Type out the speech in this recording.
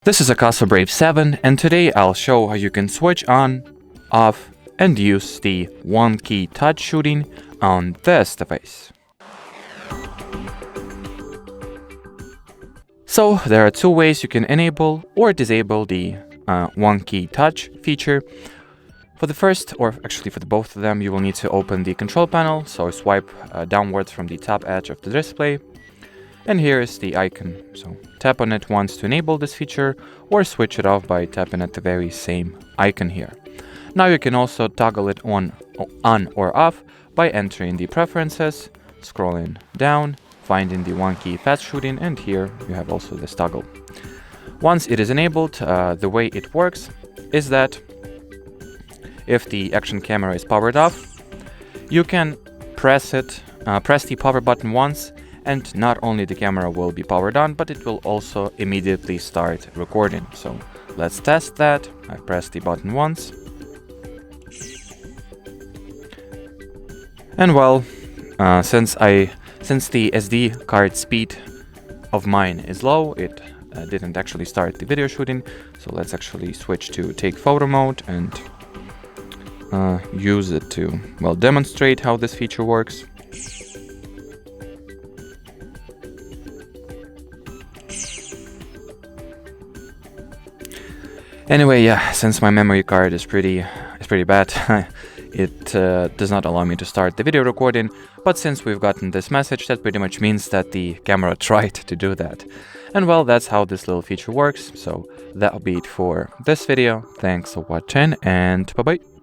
This is AKASO Brave 7, and today I'll show how you can switch on, off, and use the one-key touch shooting on this device. So there are two ways you can enable or disable the one-key touch feature. For the first, or actually for the both of them, you will need to open the control panel, so swipe downwards from the top edge of the display. And here is the icon, so tap on it once to enable this feature, or switch it off by tapping at the very same icon here. Now you can also toggle it on or off by entering the preferences, scrolling down, finding the one-key fast shooting, and here you have also this toggle. Once it is enabled, the way it works is that if the action camera is powered off, you can press the power button once, and not only the camera will be powered on, but it will also immediately start recording. So let's test that. I've pressed the button once. And well, since the SD card speed of mine is low, it didn't actually start the video shooting. So let's actually switch to take photo mode and use it to, well, demonstrate how this feature works. Anyway, yeah, since my memory card is pretty bad, it does not allow me to start the video recording, but since we've gotten this message, that pretty much means that the camera tried to do that. And well, that's how this little feature works, so that'll be it for this video. Thanks for watching, and bye-bye!